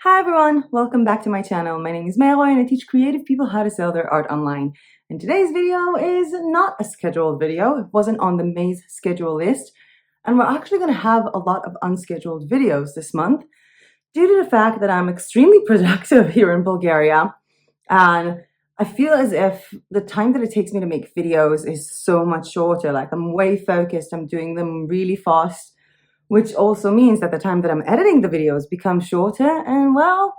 Hi everyone, welcome back to my channel. My name is Meroy and I teach creative people how to sell their art online. And today's video is not a scheduled video. It wasn't on the May's schedule list. And we're actually going to have a lot of unscheduled videos this month due to the fact that I'm extremely productive here in Bulgaria. And I feel as if the time that it takes me to make videos is so much shorter. Like I'm way focused, I'm doing them really fast, which also means that the time that I'm editing the videos becomes shorter. And well,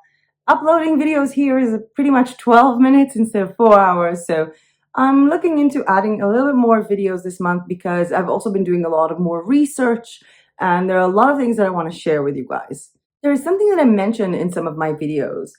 uploading videos here is pretty much 12 minutes instead of 4 hours. So I'm looking into adding a little bit more videos this month because I've also been doing a lot of more research and there are a lot of things that I want to share with you guys. There is something that I mentioned in some of my videos,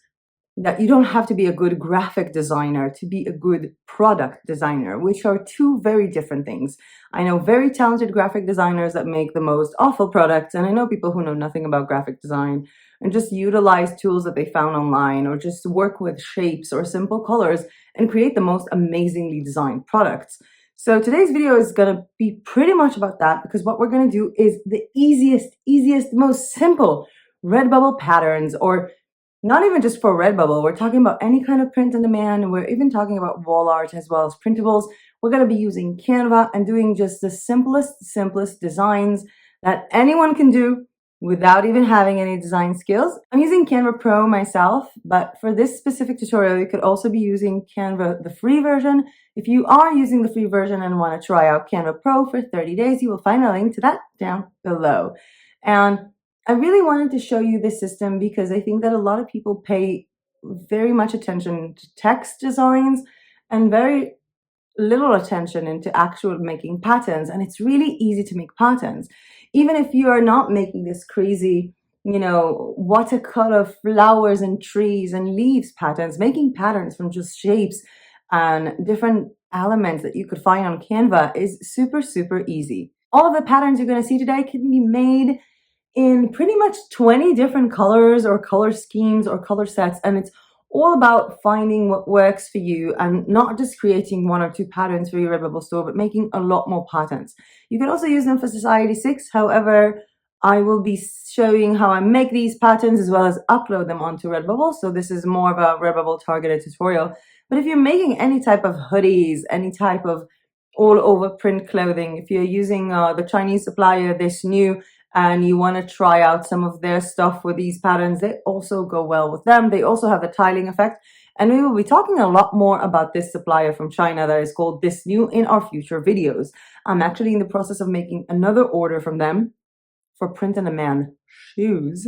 that you don't have to be a good graphic designer to be a good product designer, which are two very different things. I know very talented graphic designers that make the most awful products, and I know people who know nothing about graphic design and just utilize tools that they found online or just work with shapes or simple colors and create the most amazingly designed products. So today's video is going to be pretty much about that, because what we're going to do is the easiest, most simple RedBubble patterns, or not even just for RedBubble. We're talking about any kind of print on demand, and we're even talking about wall art as well as printables. We're going to be using Canva and doing just the simplest designs that anyone can do without even having any design skills. I'm using Canva Pro myself, but for this specific tutorial, you could also be using Canva, the free version. If you are using the free version and want to try out Canva Pro for 30 days, you will find a link to that down below. And I really wanted to show you this system because I think that a lot of people pay very much attention to text designs and very little attention into actual making patterns. And it's really easy to make patterns. Even if you are not making this crazy, watercolor flowers and trees and leaves patterns, making patterns from just shapes and different elements that you could find on Canva is super easy. All of the patterns you're going to see today can be made in pretty much 20 different colors or color schemes or color sets, and it's all about finding what works for you and not just creating 1 or 2 patterns for your RedBubble store, but making a lot more patterns. You can also use them for Society 6. However, I will be showing how I make these patterns as well as upload them onto RedBubble. So this is more of a RedBubble targeted tutorial. But if you're making any type of hoodies, any type of all over print clothing, if you're using the Chinese supplier, this new, and you want to try out some of their stuff with these patterns, they also go well with them. They also have the tiling effect. And we will be talking a lot more about this supplier from China that is called This New in our future videos. I'm actually in the process of making another order from them for print on demand shoes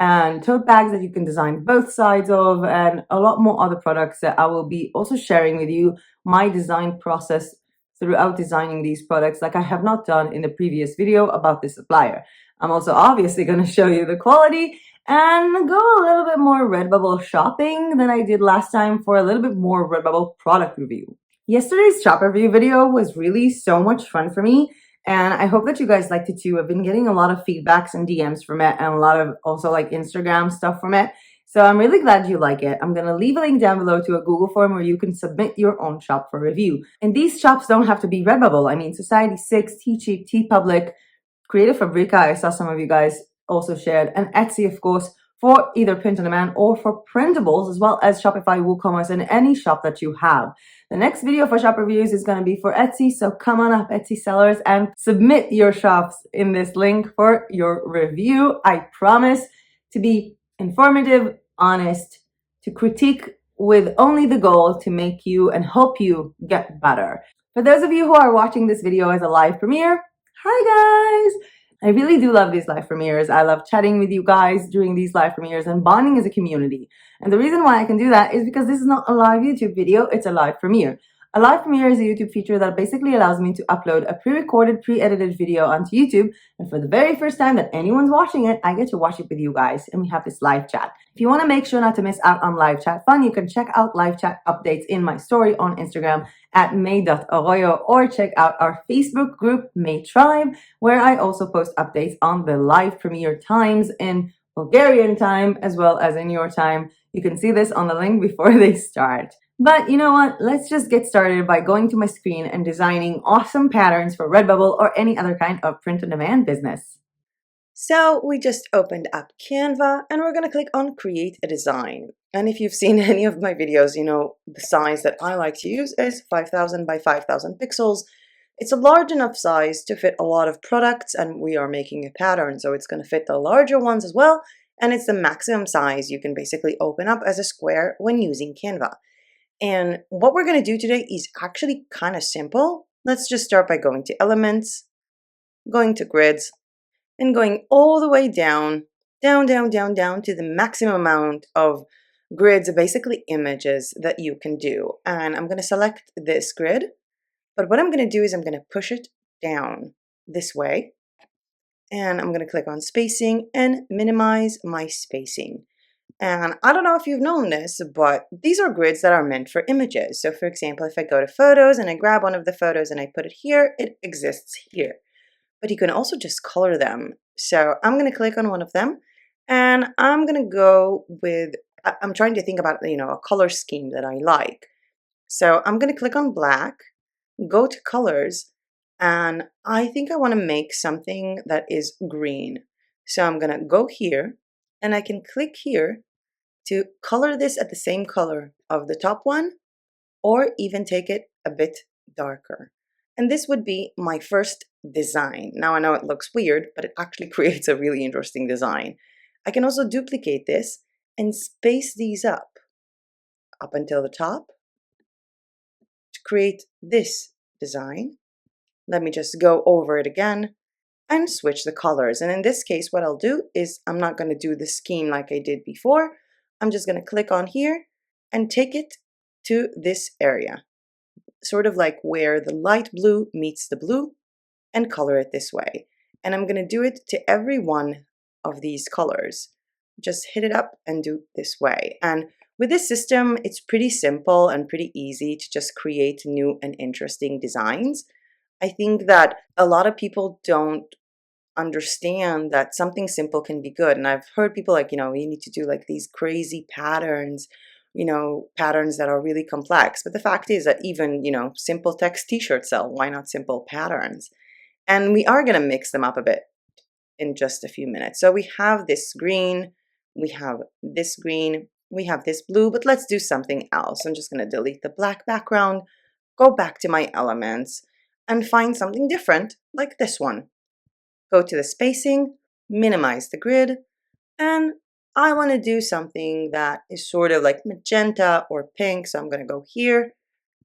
and tote bags that you can design both sides of, and a lot more other products that I will be also sharing with you my design process throughout designing these products, like I have not done in the previous video about this supplier. I'm also obviously going to show you the quality and go a little bit more RedBubble shopping than I did last time for a little bit more RedBubble product review. Yesterday's shop review video was really so much fun for me, and I hope that you guys liked it too. I've been getting a lot of feedbacks and DMs from it, and a lot of also like Instagram stuff from it. So I'm really glad you like it. I'm going to leave a link down below to a Google form where you can submit your own shop for review. And these shops don't have to be RedBubble. I mean, Society 6, Teacheap, TeePublic, Creative Fabrica, I saw some of you guys also shared, and Etsy, of course, for either print on demand or for printables, as well as Shopify, WooCommerce, and any shop that you have. The next video for shop reviews is going to be for Etsy, so come on up, Etsy sellers, and submit your shops in this link for your review. I promise to be informative, honest, to critique with only the goal to make you and help you get better. For those of you who are watching this video as a live premiere, hi guys! I really do love these live premieres. I love chatting with you guys during these live premieres and bonding as a community. And the reason why I can do that is because this is not a live YouTube video, it's a live premiere. A live premiere is a YouTube feature that basically allows me to upload a pre-recorded, pre-edited video onto YouTube. And for the very first time that anyone's watching it, I get to watch it with you guys. And we have this live chat. If you want to make sure not to miss out on live chat fun, you can check out live chat updates in my story on Instagram at may.arroyo, or check out our Facebook group, May Tribe, where I also post updates on the live premiere times in Bulgarian time as well as in your time. You can see this on the link before they start. But you know what? Let's just get started by going to my screen and designing awesome patterns for RedBubble or any other kind of print-on-demand business. So we just opened up Canva and we're going to click on Create a Design. And if you've seen any of my videos, you know the size that I like to use is 5000 by 5000 pixels. It's a large enough size to fit a lot of products, and we are making a pattern, so it's going to fit the larger ones as well. And it's the maximum size you can basically open up as a square when using Canva. And what we're going to do today is actually kind of simple. Let's just start by going to Elements, going to Grids, and going all the way down to the maximum amount of grids, basically images that you can do. And I'm going to select this grid, but what I'm going to do is I'm going to push it down this way, and I'm going to click on spacing and minimize my spacing. And I don't know if you've known this, but these are grids that are meant for images. So for example, if I go to photos and I grab one of the photos and I put it here, it exists here. But you can also just color them. So I'm going to click on one of them and I'm going to go with, I'm trying to think about, a color scheme that I like. So I'm going to click on black, go to colors, and I think I want to make something that is green. So I'm going to go here and I can click here to color this at the same color of the top one, or even take it a bit darker. And this would be my first design. Now I know it looks weird, but it actually creates a really interesting design. I can also duplicate this and space these up until the top to create this design. Let me just go over it again and switch the colors. And in this case, what I'll do is I'm not going to do the scheme like I did before. I'm just going to click on here and take it to this area, sort of like where the light blue meets the blue, and color it this way. And I'm going to do it to every one of these colors. Just hit it up and do this way. And with this system, it's pretty simple and pretty easy to just create new and interesting designs. I think that a lot of people don't understand that something simple can be good. And I've heard people like, you need to do like these crazy patterns, patterns that are really complex. But the fact is that even, simple text t-shirts sell. Why not simple patterns? And we are going to mix them up a bit in just a few minutes. So we have this green, we have this green, we have this blue, but let's do something else. I'm just going to delete the black background, go back to my elements, and find something different like this one. Go to the spacing, minimize the grid, and I want to do something that is sort of like magenta or pink. So I'm going to go here,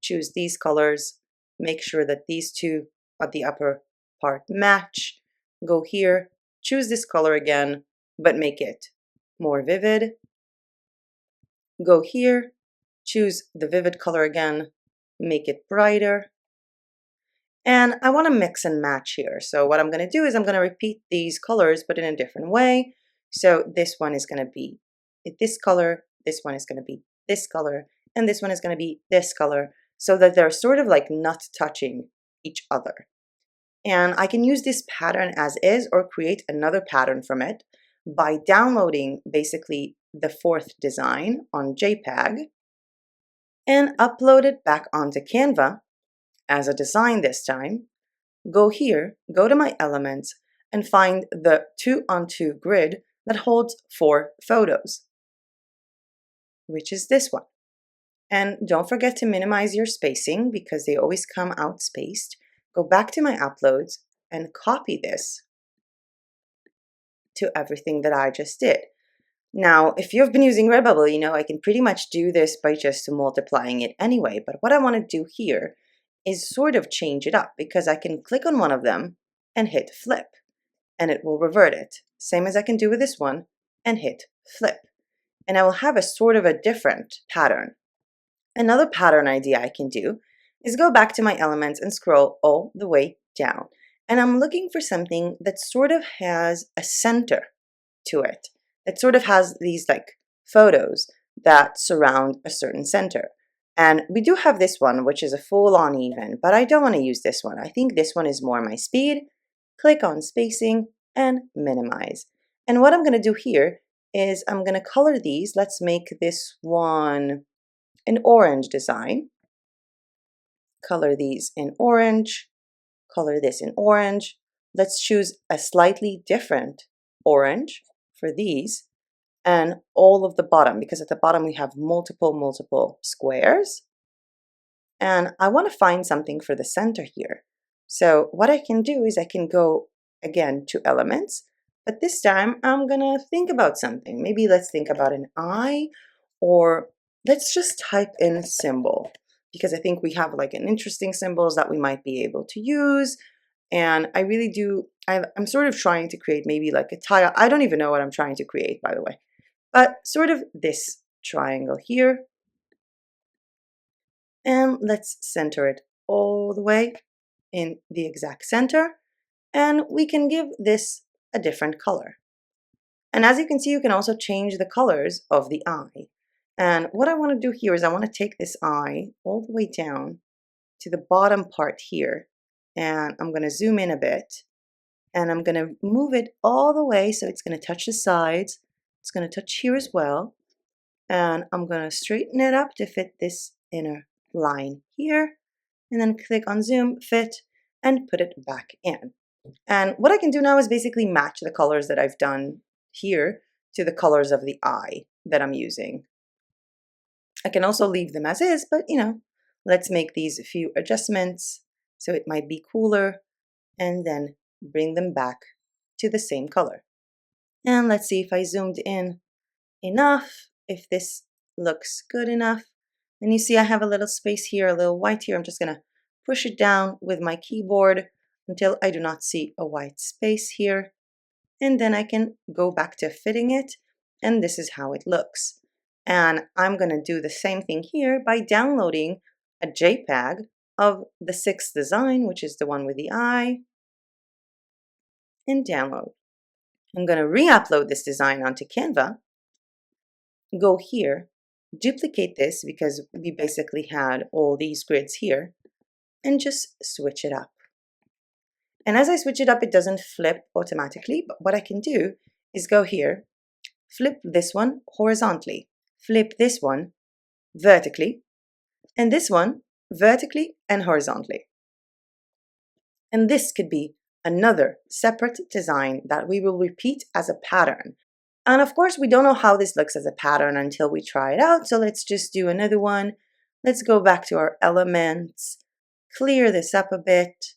choose these colors, make sure that these two at the upper part match. Go here, choose this color again, but make it more vivid. Go here, choose the vivid color again, make it brighter. And I want to mix and match here. So what I'm going to do is I'm going to repeat these colors, but in a different way. So this one is going to be this color, this one is going to be this color, and this one is going to be this color, so that they're sort of like not touching each other. And I can use this pattern as is or create another pattern from it by downloading basically the fourth design on JPEG and upload it back onto Canva as a design this time. Go here, go to my elements, and find the 2-on-2 grid that holds 4 photos, which is this one. And don't forget to minimize your spacing because they always come out spaced. Go back to my uploads and copy this to everything that I just did. Now, if you've been using RedBubble, I can pretty much do this by just multiplying it anyway. But what I want to do here is sort of change it up because I can click on one of them and hit flip, and it will revert it. Same as I can do with this one and hit flip. And I will have a sort of a different pattern. Another pattern idea I can do is go back to my elements and scroll all the way down. And I'm looking for something that sort of has a center to it. That sort of has these like photos that surround a certain center. And we do have this one, which is a full on even, but I don't want to use this one. I think this one is more my speed. Click on spacing and minimize. And what I'm going to do here is I'm going to color these. Let's make this one an orange design. Color these in orange. Color this in orange. Let's choose a slightly different orange for these, and all of the bottom, because at the bottom we have multiple squares. And I want to find something for the center here. So what I can do is I can go again to elements, but this time I'm gonna think about something. Maybe let's think about an eye, or let's just type in symbol, because I think we have like an interesting symbols that we might be able to use. And I really do, I'm sort of trying to create maybe like a tile. I don't even know what I'm trying to create, by the way, but sort of this triangle here. And let's center it all the way in the exact center. And we can give this a different color. And as you can see, you can also change the colors of the eye. And what I want to do here is I want to take this eye all the way down to the bottom part here. And I'm going to zoom in a bit. And I'm going to move it all the way so it's going to touch the sides. It's going to touch here as well. And I'm going to straighten it up to fit this inner line here, and then click on zoom, fit, and put it back in. And what I can do now is basically match the colors that I've done here to the colors of the eye that I'm using. I can also leave them as is, but let's make these a few adjustments so it might be cooler, and then bring them back to the same color. And let's see if I zoomed in enough, if this looks good enough. And you see I have a little space here, a little white here. I'm just going to push it down with my keyboard until I do not see a white space here. And then I can go back to fitting it. And this is how it looks. And I'm going to do the same thing here by downloading a JPEG of the 6th design, which is the one with the eye, and download. I'm going to re-upload this design onto Canva. Go here, duplicate this because we basically had all these grids here, and just switch it up. And as I switch it up, it doesn't flip automatically, but what I can do is go here, flip this one horizontally, flip this one vertically, and this one vertically and horizontally. And this could be another separate design that we will repeat as a pattern. And of course, we don't know how this looks as a pattern until we try it out. So let's just do another one. Let's go back to our elements, clear this up a bit,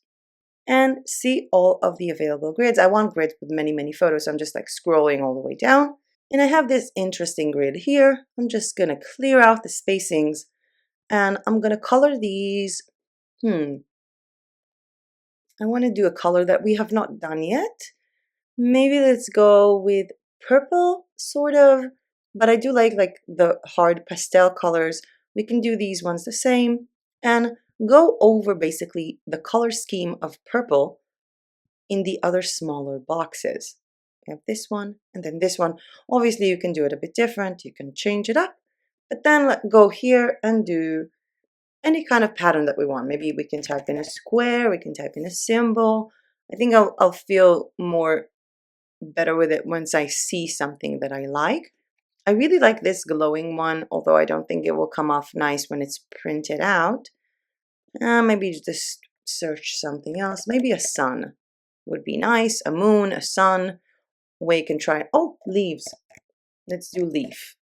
and see all of the available grids. I want grids with many photos, so I'm just like scrolling all the way down. And I have this interesting grid here. I'm just going to clear out the spacings, and I'm going to color these. I want to do a color that we have not done yet. Maybe let's go with purple, sort of, but I do like the hard pastel colors. We can do these ones the same and go over basically the color scheme of purple in the other smaller boxes. We have this one and then this one. Obviously, you can do it a bit different. You can change it up, but then let's go here and do any kind of pattern that we want. Maybe we can type in a square, we can type in a symbol. I think I'll feel more better with it once I see something that I like. I really like this glowing one, although I don't think it will come off nice when it's printed out. Maybe just search something else. Maybe a sun would be nice. A moon, a sun. We can try, oh, leaves. Let's do leaf.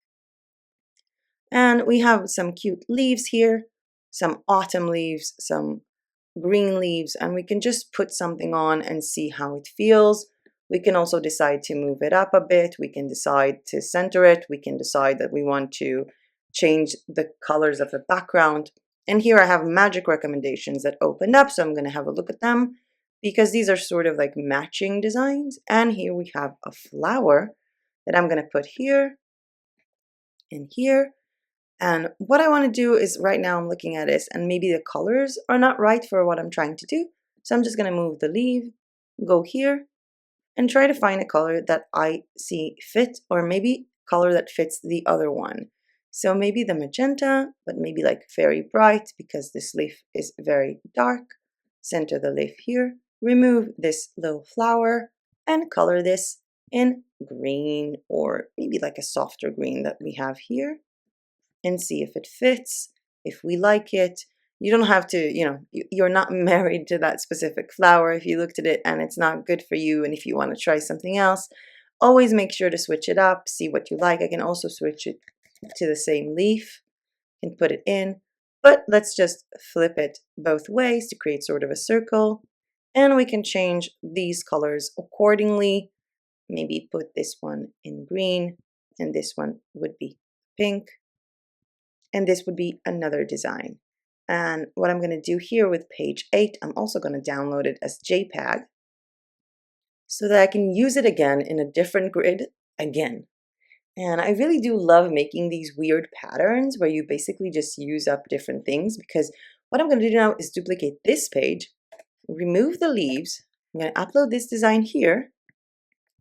And we have some cute leaves here, some autumn leaves, some green leaves, and we can just put something on and see how it feels. We can also decide to move it up a bit. We can decide to center it. We can decide that we want to change the colors of the background. And here I have magic recommendations that opened up, so I'm going to have a look at them because these are sort of like matching designs. And here we have a flower that I'm going to put here and here. And what I want to do is right now I'm looking at this and maybe the colors are not right for what I'm trying to do. So I'm just going to move the leaf, go here, and try to find a color that I see fit, or maybe color that fits the other one. So maybe the magenta, but maybe like very bright because this leaf is very dark. Center the leaf here, remove this little flower, and color this in green, or maybe like a softer green that we have here, and see if it fits, if we like it. You don't have to, you're not married to that specific flower. If you looked at it and it's not good for you, and if you want to try something else, always make sure to switch it up, see what you like. I can also switch it to the same leaf and put it in, but let's just flip it both ways to create sort of a circle, and we can change these colors accordingly. Maybe put this one in green, and this one would be pink, and this would be another design. And what I'm going to do here with page 8, I'm also going to download it as JPEG so that I can use it again in a different grid again. And I really do love making these weird patterns where you basically just use up different things, because what I'm going to do now is duplicate this page, remove the leaves, I'm going to upload this design here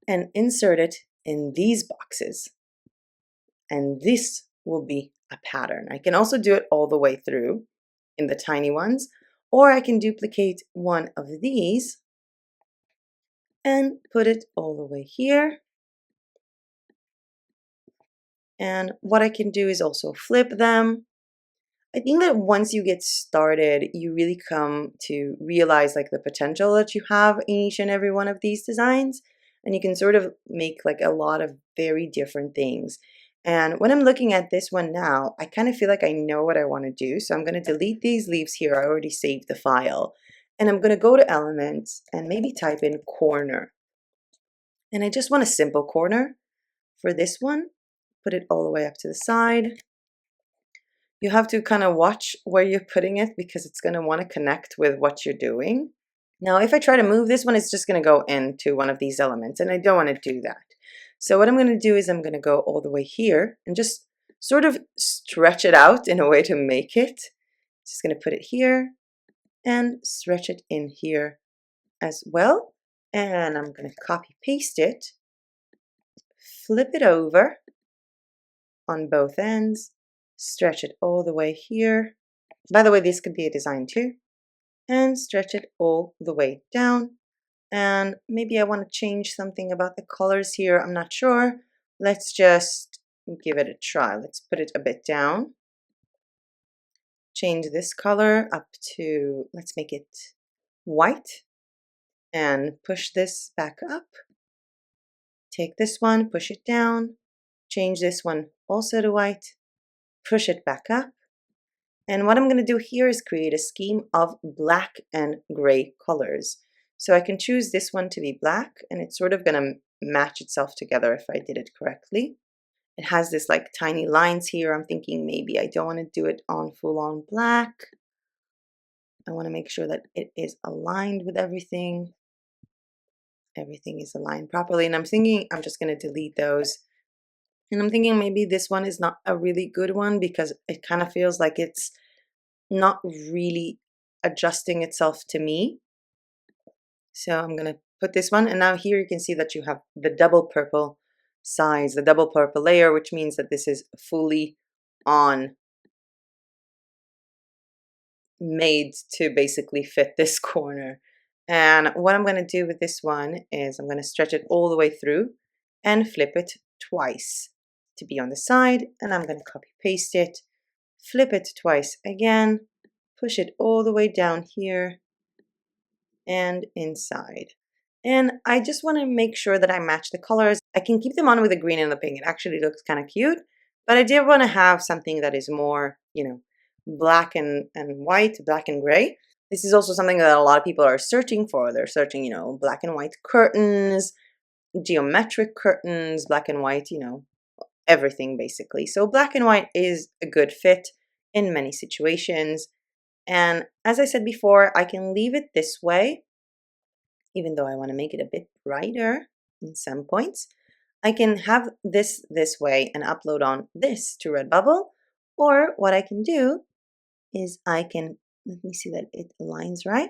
and insert it in these boxes. And this will be a pattern. I can also do it all the way through in the tiny ones, or I can duplicate one of these and put it all the way here. And what I can do is also flip them. I think that once you get started, you really come to realize like the potential that you have in each and every one of these designs, and you can sort of make like a lot of very different things. And when I'm looking at this one now, I kind of feel like I know what I want to do. So I'm going to delete these leaves here. I already saved the file. And I'm going to go to Elements and maybe type in corner. And I just want a simple corner for this one. Put it all the way up to the side. You have to kind of watch where you're putting it because it's going to want to connect with what you're doing. Now, if I try to move this one, it's just going to go into one of these elements, and I don't want to do that. So what I'm going to do is I'm going to go all the way here and just sort of stretch it out in a way to make it. Just going to put it here and stretch it in here as well. And I'm going to copy paste it, flip it over on both ends, stretch it all the way here. By the way, this could be a design too. And stretch it all the way down. And maybe I want to change something about the colors here. I'm not sure. Let's just give it a try. Let's put it a bit down. Change this color up to, let's make it white. And push this back up. Take this one, push it down. Change this one also to white. Push it back up. And what I'm going to do here is create a scheme of black and gray colors. So I can choose this one to be black, and it's sort of going to match itself together if I did it correctly. It has this like tiny lines here. I'm thinking maybe I don't want to do it on full on black. I want to make sure that it is aligned with everything. Everything is aligned properly. And I'm thinking I'm just going to delete those. And I'm thinking maybe this one is not a really good one because it kind of feels like it's not really adjusting itself to me. So I'm going to put this one, and now here you can see that you have the double purple size, the double purple layer, which means that this is fully on made to basically fit this corner. And what I'm going to do with this one is I'm going to stretch it all the way through and flip it twice to be on the side, and I'm going to copy paste it, flip it twice again, push it all the way down here and inside. And I just want to make sure that I match the colors. I can keep them on with the green and the pink. It actually looks kind of cute, but I did want to have something that is more, you know, black and white, black and gray. This is also something that a lot of people are searching for. They're searching, you know, black and white curtains, geometric curtains, black and white, you know, everything basically. So black and white is a good fit in many situations. And as I said before, I can leave it this way, even though I want to make it a bit brighter in some points. I can have this way and upload on this to RedBubble. Or what I can do is I can, let me see that it aligns right.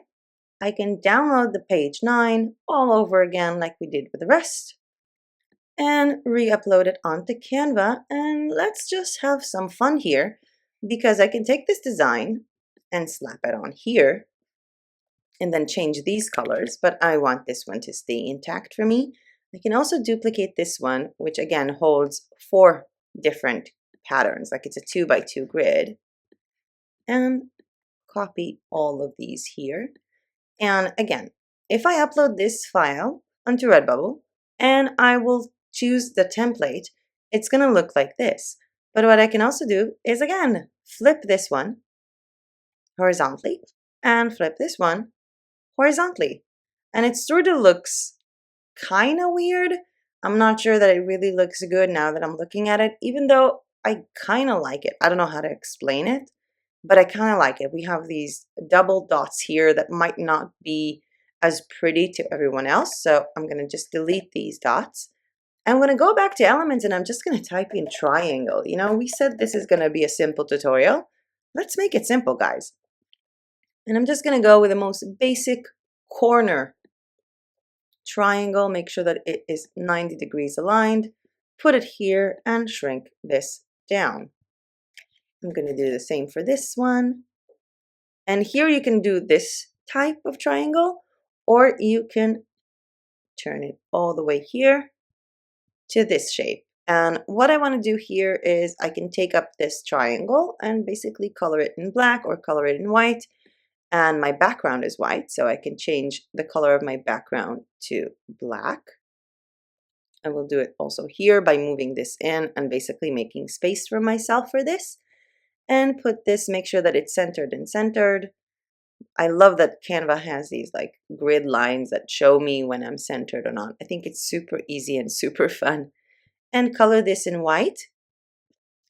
I can download the page 9 all over again like we did with the rest and re-upload it onto Canva. And let's just have some fun here, because I can take this design and slap it on here and then change these colors, but I want this one to stay intact for me. I can also duplicate this one, which again holds 4 different patterns, like it's a 2x2 grid, and copy all of these here. And again, if I upload this file onto RedBubble and I will choose the template, it's going to look like this. But what I can also do is, again, flip this one horizontally and flip this one horizontally. And it sort of looks kind of weird. I'm not sure that it really looks good now that I'm looking at it, even though I kind of like it. I don't know how to explain it, but I kind of like it. We have these double dots here that might not be as pretty to everyone else. So I'm going to just delete these dots. I'm going to go back to elements and I'm just going to type in triangle. You know, we said this is going to be a simple tutorial. Let's make it simple, guys. And I'm just going to go with the most basic corner triangle. Make sure that it is 90 degrees aligned. Put it here and shrink this down. I'm going to do the same for this one. And here you can do this type of triangle, or you can turn it all the way here to this shape. And what I want to do here is I can take up this triangle and basically color it in black or color it in white. And my background is white, so I can change the color of my background to black. I will do it also here by moving this in and basically making space for myself for this. And put this, make sure that it's centered and centered. I love that Canva has these like grid lines that show me when I'm centered or not. I think it's super easy and super fun. And color this in white.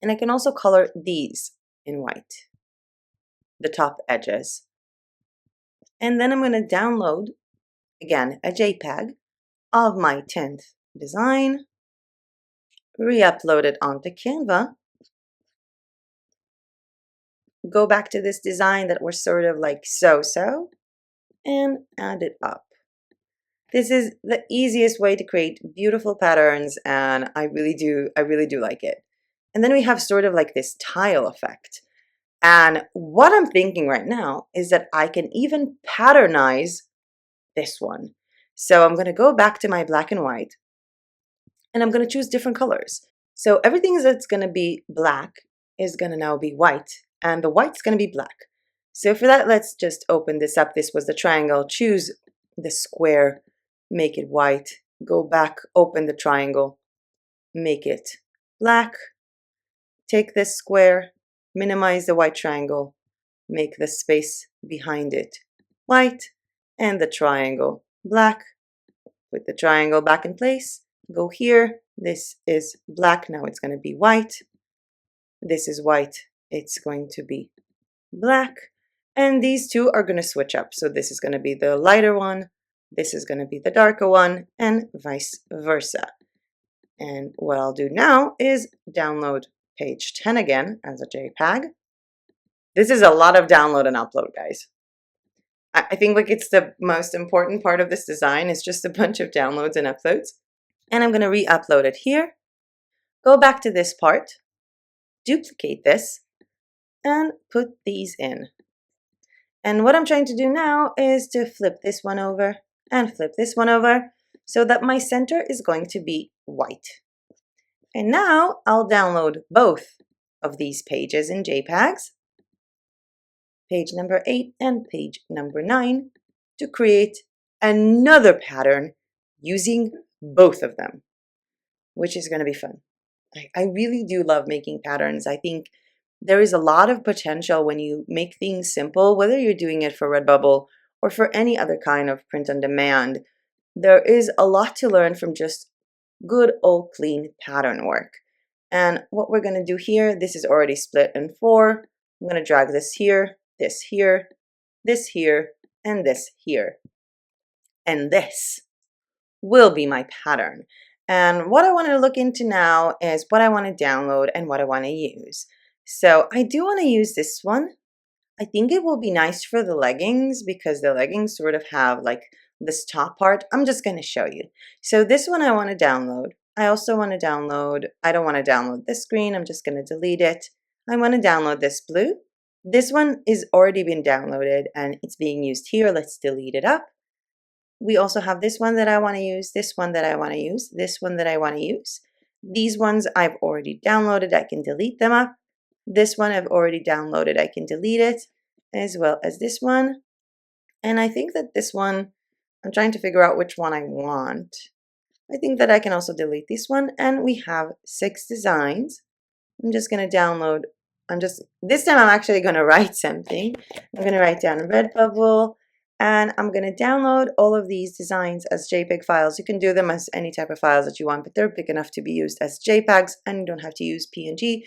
And I can also color these in white, the top edges. And then I'm going to download, again, a JPEG of my 10th design, re-upload it onto Canva, go back to this design that was sort of like so-so, and add it up. This is the easiest way to create beautiful patterns, and I really do like it. And then we have sort of like this tile effect. And what I'm thinking right now is that I can even patternize this one. So I'm going to go back to my black and white, and I'm going to choose different colors. So everything that's going to be black is going to now be white, and the white's going to be black. So for that, let's just open this up. This was the triangle. Choose the square, make it white, go back, open the triangle, make it black. Take this square, minimize the white triangle, make the space behind it white, and the triangle black. Put the triangle back in place. Go here. This is black. Now it's going to be white. This is white. It's going to be black. And these two are going to switch up. So this is going to be the lighter one. This is going to be the darker one, and vice versa. And what I'll do now is download page 10 again as a JPEG. This is a lot of download and upload, guys. I think like it's the most important part of this design is just a bunch of downloads and uploads. And I'm going to re-upload it here. Go back to this part, duplicate this, and put these in. And what I'm trying to do now is to flip this one over and flip this one over so that my center is going to be white. And now I'll download both of these pages in JPEGs, page number 8 and page number 9, to create another pattern using both of them, which is going to be fun. I really do love making patterns. I think there is a lot of potential when you make things simple, whether you're doing it for RedBubble or for any other kind of print on demand. There is a lot to learn from just good old clean pattern work. And what we're going to do here, this is already split in 4. I'm going to drag this here, this here, this here, and this here. And this will be my pattern. And what I want to look into now is what I want to download and what I want to use. So I do want to use this one. I think it will be nice for the leggings because the leggings sort of have like this top part. I'm just going to show you. So this one I want to download. I also want to download, I don't want to download this green. I'm just going to delete it. I want to download this blue. This one is already been downloaded and it's being used here. Let's delete it up. We also have this one that I want to use, this one that I want to use, this one that I want to use. These ones I've already downloaded. I can delete them up. This one I've already downloaded. I can delete it, as well as this one. And I think that this one, I'm trying to figure out which one I want. I think that I can also delete this one, and we have 6 designs. I'm just going to download, this time I'm actually going to write something. I'm going to write down RedBubble, and I'm going to download all of these designs as JPEG files. You can do them as any type of files that you want, but they're big enough to be used as JPEGs, and you don't have to use PNG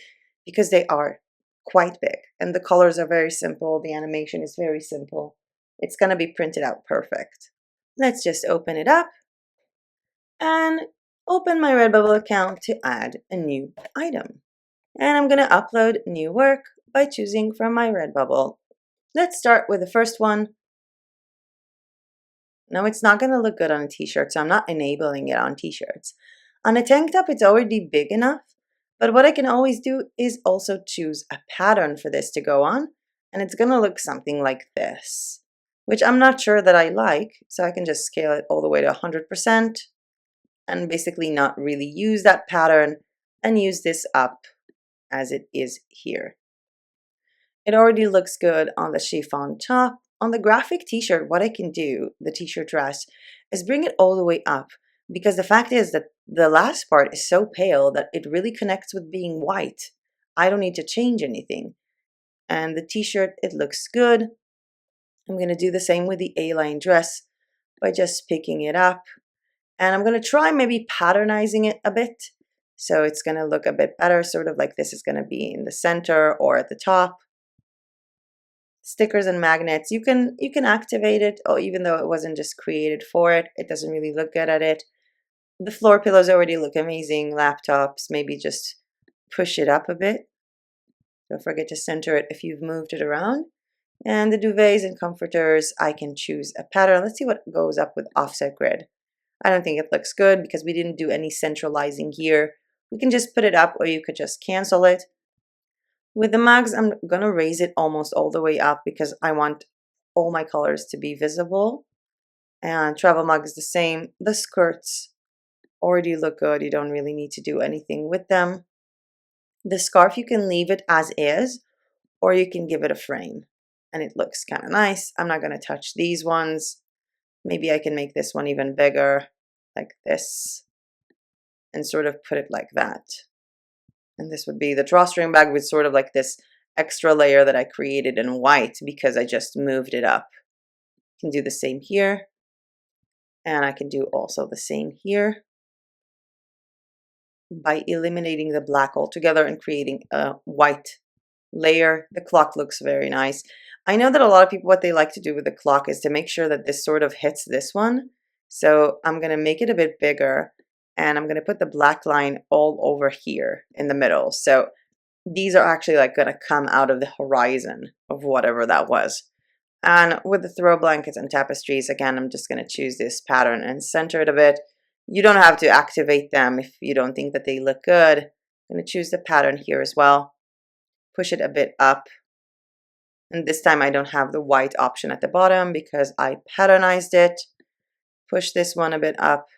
because they are quite big. And the colors are very simple. The animation is very simple. It's going to be printed out perfect. Let's just open it up and open my RedBubble account to add a new item. And I'm going to upload new work by choosing from my RedBubble. Let's start with the first one. Now it's not going to look good on a t-shirt, so I'm not enabling it on t-shirts. On a tank top, it's already big enough, but what I can always do is also choose a pattern for this to go on, and it's going to look something like this, which I'm not sure that I like, so I can just scale it all the way to 100% and basically not really use that pattern and use this up as it is here. It already looks good on the chiffon top. On the graphic t-shirt, what I can do, the t-shirt dress, is bring it all the way up, because the fact is that the last part is so pale that it really connects with being white. I don't need to change anything. And the t-shirt, it looks good. I'm going to do the same with the A-line dress by just picking it up. And I'm going to try maybe patternizing it a bit. So it's going to look a bit better, sort of like this is going to be in the center or at the top. Stickers and magnets, you can activate it, or even though it wasn't just created for it, it doesn't really look good at it. The floor pillows already look amazing. Laptops, maybe just push it up a bit. Don't forget to center it if you've moved it around. And the duvets and comforters, I can choose a pattern. Let's see what goes up with offset grid. I don't think it looks good because we didn't do any centralizing here. We can just put it up, or you could just cancel it. With the mugs, I'm going to raise it almost all the way up because I want all my colors to be visible. And travel mug is the same. The skirts already look good. You don't really need to do anything with them. The scarf, you can leave it as is, or you can give it a frame. And it looks kind of nice. I'm not going to touch these ones. Maybe I can make this one even bigger, like this, and sort of put it like that. And this would be the drawstring bag with sort of like this extra layer that I created in white because I just moved it up. I can do the same here. And I can do also the same here by eliminating the black altogether and creating a white layer. The clock looks very nice. I know that a lot of people, what they like to do with the clock is to make sure that this sort of hits this one. So I'm going to make it a bit bigger. And I'm going to put the black line all over here in the middle. So these are actually like going to come out of the horizon of whatever that was. And with the throw blankets and tapestries, again, I'm just going to choose this pattern and center it a bit. You don't have to activate them if you don't think that they look good. I'm going to choose the pattern here as well. Push it a bit up. And this time I don't have the white option at the bottom because I patternized it. Push this one a bit up.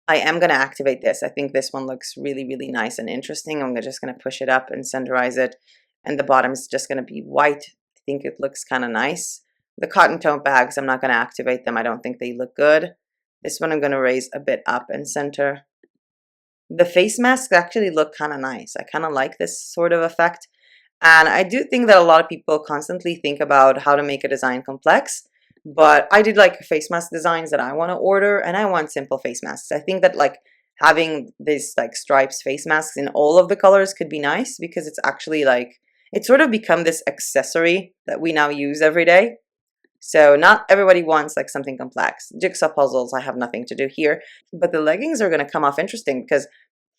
I am going to activate this. I think this one looks really, really nice and interesting. I'm just going to push it up and centerize it. And the bottom is just going to be white. I think it looks kind of nice. The cotton tote bags, I'm not going to activate them. I don't think they look good. This one I'm going to raise a bit up and center. The face masks actually look kind of nice. I kind of like this sort of effect. And I do think that a lot of people constantly think about how to make a design complex. But I did like face mask designs that I want to order, and I want simple face masks. I think that like having these like stripes face masks in all of the colors could be nice because it's actually like, it's sort of become this accessory that we now use every day. So not everybody wants like something complex. Jigsaw puzzles, I have nothing to do here. But the leggings are going to come off interesting because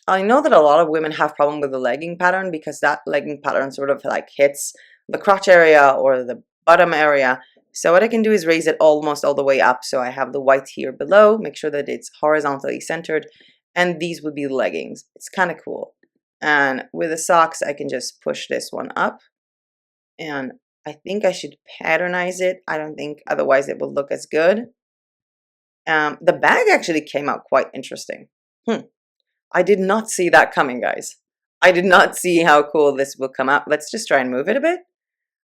I know that a lot of women have problem with the legging pattern because that legging pattern sort of like hits the crotch area or the bottom area. So what I can do is raise it almost all the way up. So I have the white here below, make sure that it's horizontally centered. And these would be leggings. It's kind of cool. And with the socks, I can just push this one up. And I think I should patternize it. I don't think otherwise it will look as good. The bag actually came out quite interesting. I did not see that coming, guys. I did not see how cool this will come out. Let's just try and move it a bit,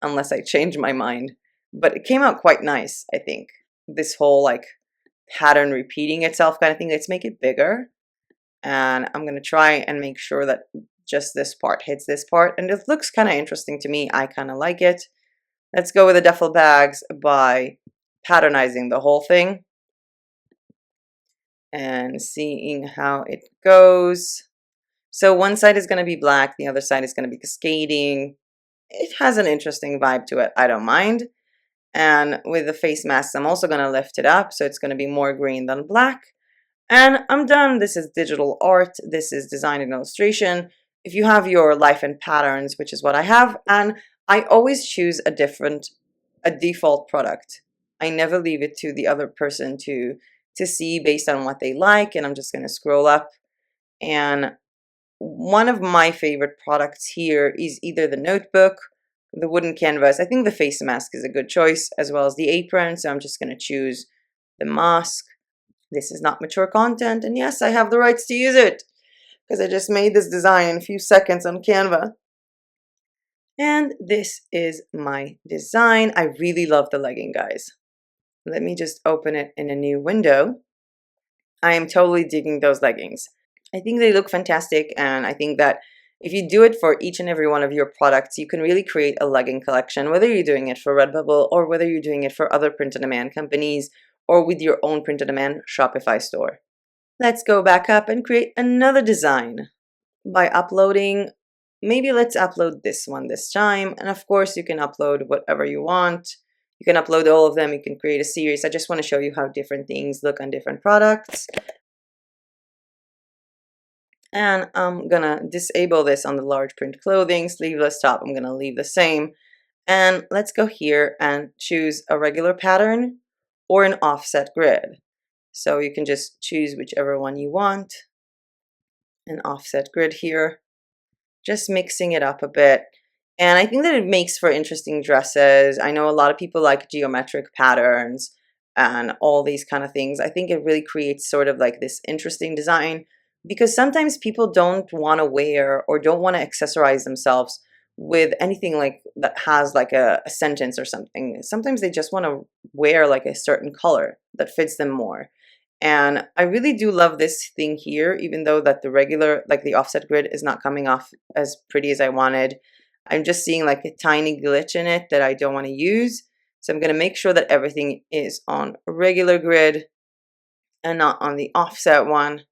unless I change my mind. But it came out quite nice, I think. This whole like pattern repeating itself kind of thing. Let's make it bigger. And I'm going to try and make sure that just this part hits this part. And it looks kind of interesting to me. I kind of like it. Let's go with the duffel bags by patternizing the whole thing and seeing how it goes. So one side is going to be black, the other side is going to be cascading. It has an interesting vibe to it. I don't mind. And with the face masks, I'm also going to lift it up, so it's going to be more green than black. And I'm done. This is digital art. This is design and illustration. If you have your life and patterns, which is what I have, and I always choose a default product. I never leave it to the other person to see based on what they like. And I'm just going to scroll up. And one of my favorite products here is either the notebook, the wooden canvas. I think the face mask is a good choice, as well as the apron. So I'm just going to choose the mask. This is not mature content, and yes, I have the rights to use it because I just made this design in a few seconds on Canva. And this is my design. I really love the legging, guys. Let me just open it in a new window. I am totally digging those leggings. I think they look fantastic, and I think that if you do it for each and every one of your products, you can really create a legging collection, whether you're doing it for RedBubble or whether you're doing it for other print-on-demand companies or with your own print-on-demand Shopify store. Let's go back up and create another design by uploading. Maybe let's upload this one this time. And of course, you can upload whatever you want. You can upload all of them. You can create a series. I just want to show you how different things look on different products. And I'm going to disable this on the large print clothing. Sleeveless top, I'm going to leave the same. And let's go here and choose a regular pattern or an offset grid. So you can just choose whichever one you want. An offset grid here. Just mixing it up a bit. And I think that it makes for interesting dresses. I know a lot of people like geometric patterns and all these kind of things. I think it really creates sort of like this interesting design, because sometimes people don't want to wear or don't want to accessorize themselves with anything like that has like a sentence or something. Sometimes they just want to wear like a certain color that fits them more. And I really do love this thing here, even though that the regular, like the offset grid is not coming off as pretty as I wanted. I'm just seeing like a tiny glitch in it that I don't want to use. So I'm going to make sure that everything is on a regular grid and not on the offset one,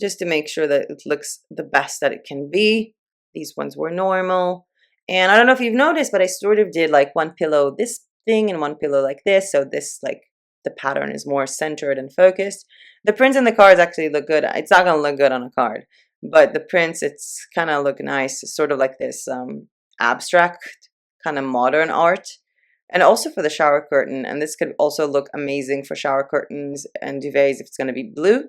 just to make sure that it looks the best that it can be. These ones were normal. And I don't know if you've noticed, but I sort of did like one pillow this thing and one pillow like this. So this like the pattern is more centered and focused. The prints in the cards actually look good. It's not going to look good on a card, but the prints, it's kind of look nice. It's sort of like this abstract kind of modern art. And also for the shower curtain. And this could also look amazing for shower curtains and duvets if it's going to be blue.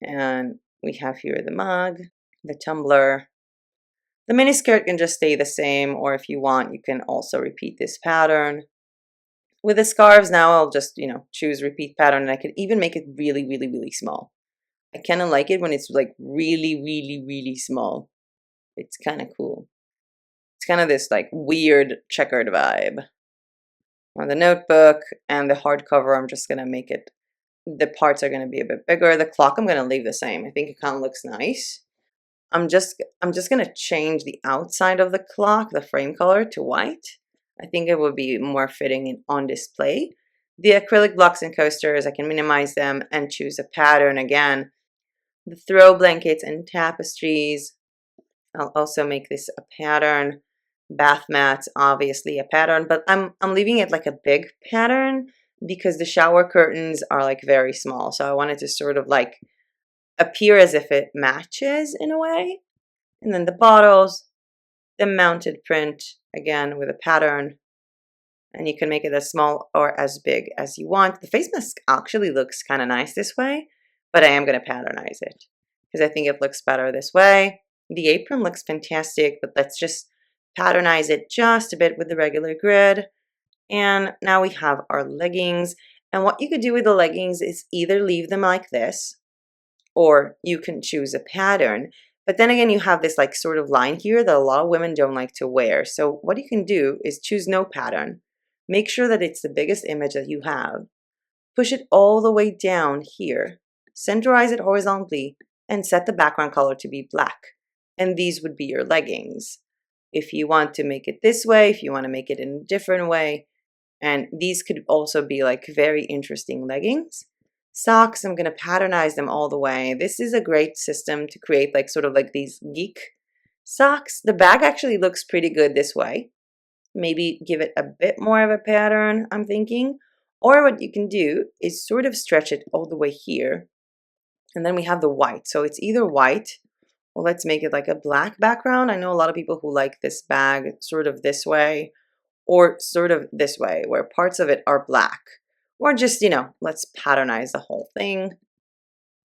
And we have here the mug, the tumbler. The mini skirt can just stay the same, or if you want, you can also repeat this pattern. With the scarves now, I'll just, choose repeat pattern, and I could even make it really, really, really small. I kind of like it when it's like really, really, really small. It's kind of cool. It's kind of this like weird checkered vibe. On the notebook and the hardcover, I'm just going to make it, the parts are going to be a bit bigger. The clock, I'm going to leave the same. I think it kind of looks nice. I'm just going to change the outside of the clock, the frame color, to white. I think it would be more fitting on display. The acrylic blocks and coasters, I can minimize them and choose a pattern again. The throw blankets and tapestries, I'll also make this a pattern. Bath mats, obviously a pattern, but I'm leaving it like a big pattern because the shower curtains are like very small. So I wanted to sort of like appear as if it matches in a way. And then the bottles, the mounted print, again with a pattern. And you can make it as small or as big as you want. The face mask actually looks kind of nice this way, but I am going to patternize it because I think it looks better this way. The apron looks fantastic, but let's just patternize it just a bit with the regular grid. And now we have our leggings. And what you could do with the leggings is either leave them like this, or you can choose a pattern. But then again, you have this like sort of line here that a lot of women don't like to wear. So what you can do is choose no pattern. Make sure that it's the biggest image that you have. push it all the way down here, centerize it horizontally, and set the background color to be black. And these would be your leggings. If you want to make it this way, if you want to make it in a different way, and these could also be like very interesting leggings. Socks, I'm going to patternize them all the way. This is a great system to create like sort of like these geek socks. The bag actually looks pretty good this way. Maybe give it a bit more of a pattern, I'm thinking. Or what you can do is sort of stretch it all the way here. And then we have the white. So it's either white, or let's make it like a black background. I know a lot of people who like this bag sort of this way, or sort of this way, where parts of it are black. Or just, let's patternize the whole thing.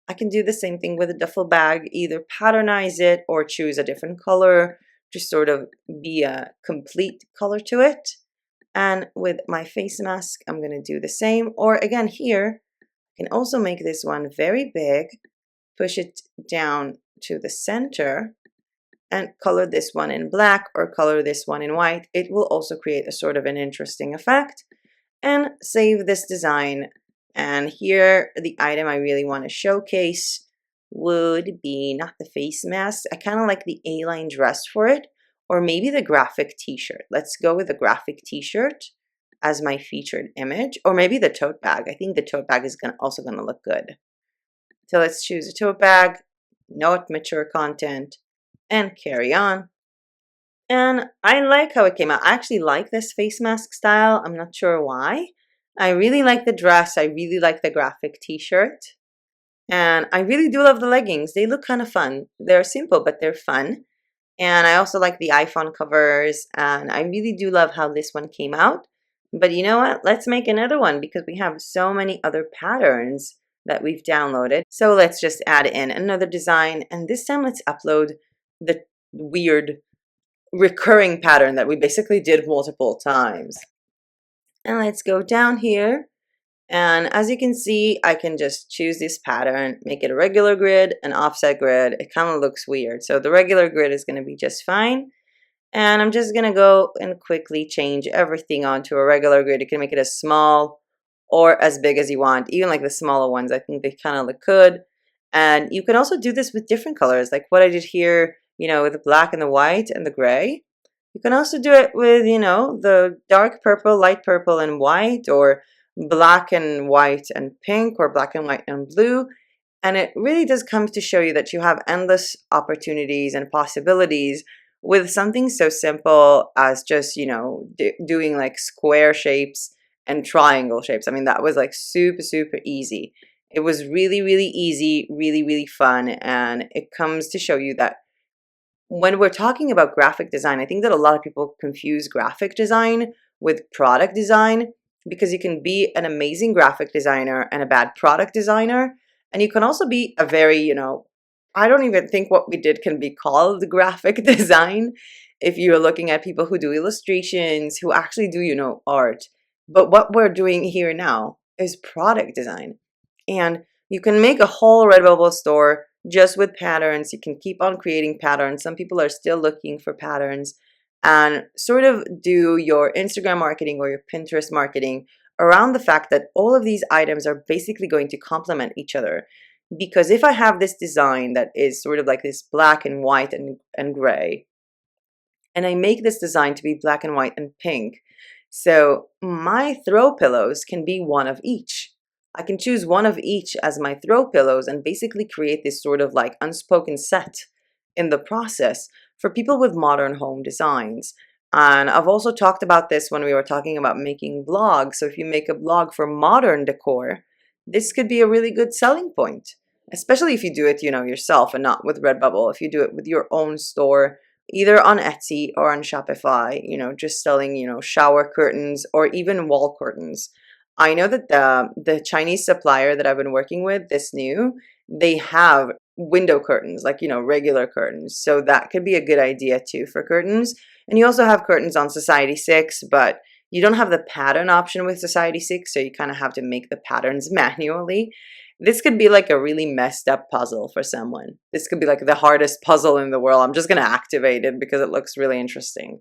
I can do the same thing with a duffel bag, either patternize it or choose a different color to sort of be a complete color to it. And with my face mask, I'm going to do the same. Or again here, I can also make this one very big, push it down to the center, and color this one in black or color this one in white. It will also create a sort of an interesting effect. And save this design. And here, the item I really want to showcase would be not the face mask. I kind of like the A-line dress for it, or maybe the graphic t-shirt. Let's go with the graphic t-shirt as my featured image, or maybe the tote bag. I think the tote bag is also going to look good. So let's choose a tote bag, note mature content, and carry on. And I like how it came out. I actually like this face mask style. I'm not sure why. I really like the dress. I really like the graphic t-shirt. And I really do love the leggings. They look kind of fun. They're simple, but they're fun. And I also like the iPhone covers. And I really do love how this one came out. But you know what? Let's make another one because we have so many other patterns that we've downloaded. So let's just add in another design. And this time let's upload the weird recurring pattern that we basically did multiple times. And let's go down here, and as you can see, I can just choose this pattern, make it a regular grid, an offset grid. It kind of looks weird, so the regular grid is going to be just fine. And I'm just going to go and quickly change everything onto a regular grid. You can make it as small or as big as you want, even like the smaller ones. I think they kind of look good. And you can also do this with different colors, like what I did here, with the black and the white and the gray. You can also do it with, the dark purple, light purple and white, or black and white and pink, or black and white and blue. And it really does come to show you that you have endless opportunities and possibilities with something so simple as just, doing like square shapes and triangle shapes. I mean, that was like super, super easy. It was really, really easy, really, really fun. And it comes to show you that when we're talking about graphic design, I think that a lot of people confuse graphic design with product design, because you can be an amazing graphic designer and a bad product designer. And you can also be a very, I don't even think what we did can be called graphic design if you're looking at people who do illustrations, who actually do, art. But what we're doing here now is product design. And you can make a whole RedBubble store just with patterns. You can keep on creating patterns. Some people are still looking for patterns, and sort of do your Instagram marketing or your Pinterest marketing around the fact that all of these items are basically going to complement each other. Because if I have this design that is sort of like this black and white and gray, and I make this design to be black and white and pink, so my throw pillows can be one of each. I can choose one of each as my throw pillows and basically create this sort of like unspoken set in the process for people with modern home designs. And I've also talked about this when we were talking about making blogs. So if you make a blog for modern decor, this could be a really good selling point, especially if you do it, yourself and not with RedBubble. If you do it with your own store, either on Etsy or on Shopify, just selling, shower curtains or even wall curtains. I know that the Chinese supplier that I've been working with, this new, they have window curtains, like, regular curtains. So that could be a good idea too for curtains. And you also have curtains on Society 6, but you don't have the pattern option with Society 6, so you kind of have to make the patterns manually. This could be like a really messed up puzzle for someone. This could be like the hardest puzzle in the world. I'm just going to activate it because it looks really interesting.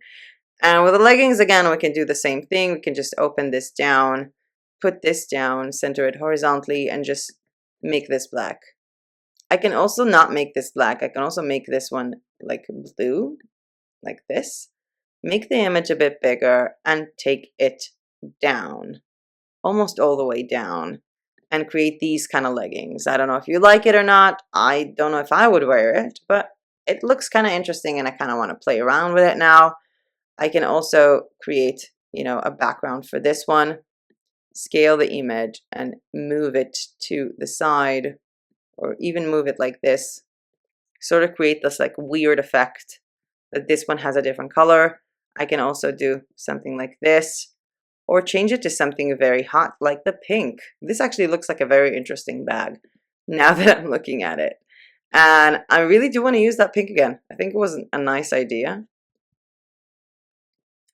And with the leggings, again, we can do the same thing. We can just open this down put this down, center it horizontally, and just make this black. I can also not make this black. I can also make this one like blue, like this. Make the image a bit bigger and take it down, almost all the way down, and create these kind of leggings. I don't know if you like it or not. I don't know if I would wear it, but it looks kind of interesting and I kind of want to play around with it now. I can also create, you know, a background for this one, scale the image and move it to the side, or even move it like this, sort of create this like weird effect that this one has a different color. I can also do something like this, or change it to something very hot like the pink. This actually looks like a very interesting bag now that I'm looking at it. And I really do want to use that pink again. I think it was a nice idea.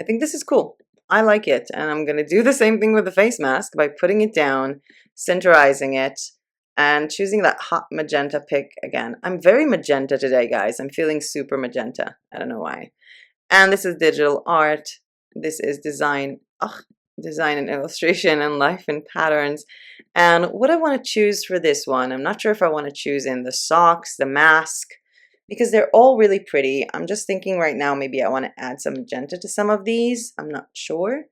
I think this is cool. I like it. And I'm going to do the same thing with the face mask by putting it down, centerizing it, and choosing that hot magenta pick again. I'm very magenta today, guys. I'm feeling super magenta. I don't know why. And this is digital art. This is design. Design and illustration and life and patterns. And what I want to choose for this one, I'm not sure if I want to choose in the socks, the mask, because they're all really pretty. I'm just thinking right now, maybe I want to add some magenta to some of these. I'm not sure.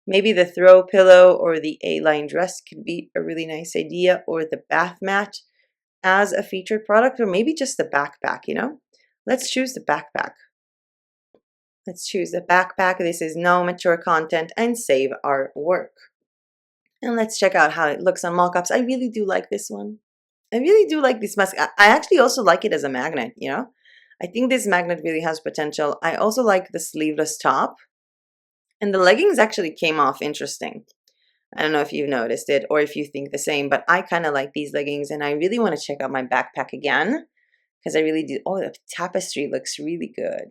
Maybe the throw pillow or the A-line dress could be a really nice idea, or the bath mat as a featured product, or maybe just the backpack, you know? Let's choose the backpack. Let's choose the backpack. This is no mature content, and save our work. And let's check out how it looks on mockups. I really do like this one. I really do like this mask. I actually also like it as a magnet, you know? I think this magnet really has potential. I also like the sleeveless top. And the leggings actually came off interesting. I don't know if you've noticed it or if you think the same, but I kind of like these leggings, and I really want to check out my backpack again because I really do. Oh, the tapestry looks really good.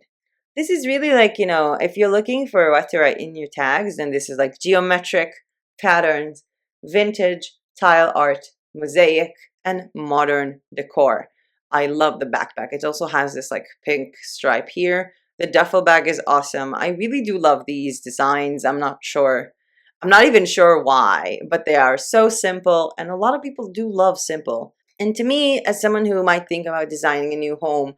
This is really like, you know, if you're looking for what to write in your tags, then this is like geometric patterns, vintage, tile art, mosaic, and modern decor. I love the backpack. It also has this like pink stripe here. The duffel bag is awesome. I really do love these designs. I'm not even sure why, but they are so simple, and a lot of people do love simple. And to me, as someone who might think about designing a new home,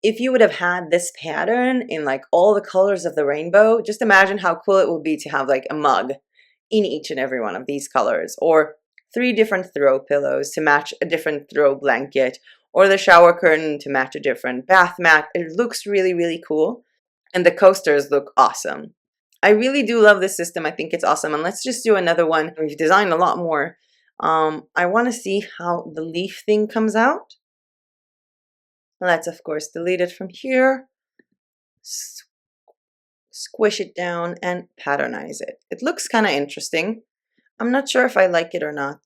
if you would have had this pattern in like all the colors of the rainbow, just imagine how cool it would be to have like a mug in each and every one of these colors, or 3 different throw pillows to match a different throw blanket, or the shower curtain to match a different bath mat. It looks really, really cool. And the coasters look awesome. I really do love this system. I think it's awesome. And let's just do another one. We've designed a lot more. I want to see how the leaf thing comes out. Let's, of course, delete it from here, squish it down, and patternize it. It looks kind of interesting. I'm not sure if I like it or not.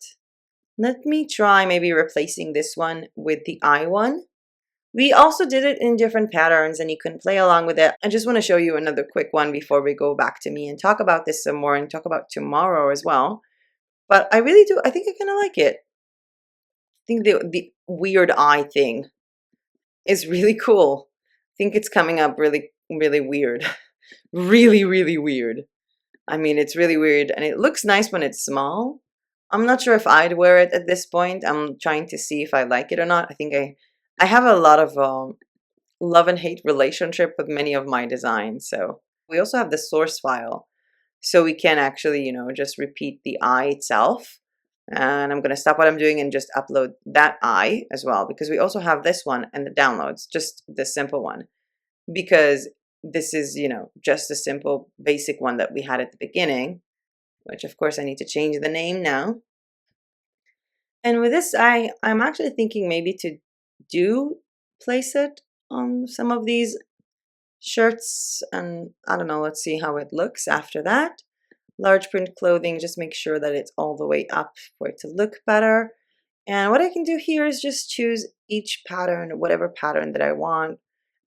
Let me try maybe replacing this one with the eye one. We also did it in different patterns, and you can play along with it. I just want to show you another quick one before we go back to me and talk about this some more and talk about tomorrow as well. But I really do. I think I kind of like it. I think the weird eye thing is really cool. I think it's coming up really, really weird. Really, really weird. I mean, it's really weird, and it looks nice when it's small. I'm not sure if I'd wear it at this point. I'm trying to see if I like it or not. I think I have a lot of love and hate relationship with many of my designs. So we also have the source file, so we can actually, you know, just repeat the eye itself. And I'm going to stop what I'm doing and just upload that eye as well, because we also have this one and the downloads, just the simple one, because this is, you know, just a simple basic one that we had at the beginning, which of course I need to change the name now. And with this, I'm actually thinking maybe to place it on some of these shirts, and I don't know, let's see how it looks after that. Large print clothing, just make sure that it's all the way up for it to look better. And what I can do here is just choose each pattern, whatever pattern that I want.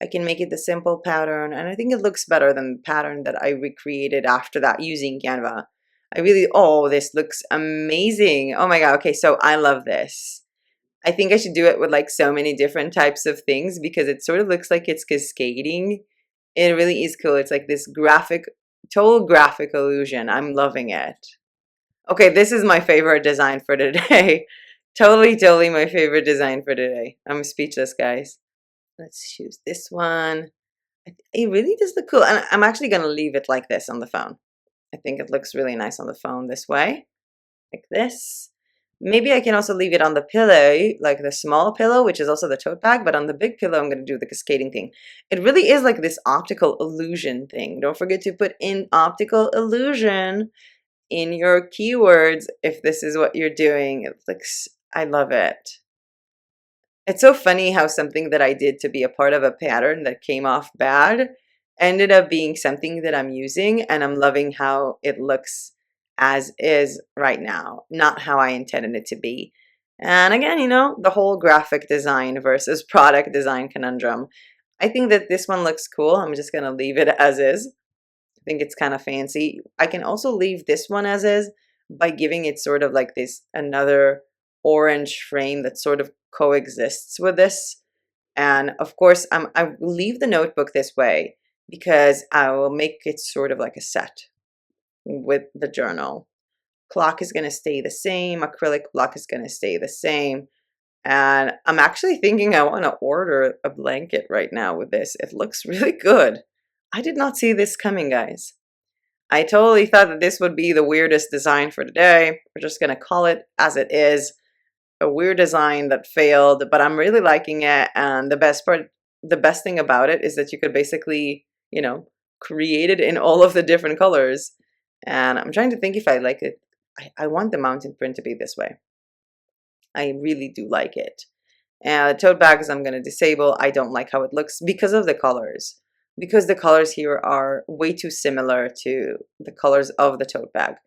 I can make it the simple pattern, and I think it looks better than the pattern that I recreated after that using Canva. Oh, this looks amazing. Oh my God. Okay, so I love this. I think I should do it with like so many different types of things, because it sort of looks like it's cascading. It really is cool. It's like this total graphic illusion. I'm loving it. Okay, this is my favorite design for today. Totally my favorite design for today. I'm speechless, guys. Let's choose this one. It really does look cool. And I'm actually going to leave it like this on the phone. I think it looks really nice on the phone this way, like this. Maybe I can also leave it on the pillow, like the small pillow, which is also the tote bag, but on the big pillow, I'm going to do the cascading thing. It really is like this optical illusion thing. Don't forget to put in optical illusion in your keywords if this is what you're doing. It looks, I love it. It's so funny how something that I did to be a part of a pattern that came off bad ended up being something that I'm using, and I'm loving how it looks as is right now, not how I intended it to be. And again, you know, the whole graphic design versus product design conundrum. I think that this one looks cool. I'm just going to leave it as is. I think it's kind of fancy. I can also leave this one as is by giving it sort of like this another orange frame that sort of coexists with this. And of course, I will leave the notebook this way because I will make it sort of like a set with the journal. Clock is going to stay the same. Acrylic block is going to stay the same. And I'm actually thinking I want to order a blanket right now with this. It looks really good. I did not see this coming, guys. I totally thought that this would be the weirdest design for today. We're just going to call it as it is. A weird design that failed, but I'm really liking it. And the best thing about it is that you could basically, you know, create it in all of the different colors. And I'm trying to think if I like it. I want the mountain print to be this way. I really do like it. And the tote bags I'm going to disable. I don't like how it looks because of the colors. Because the colors here are way too similar to the colors of the tote bag.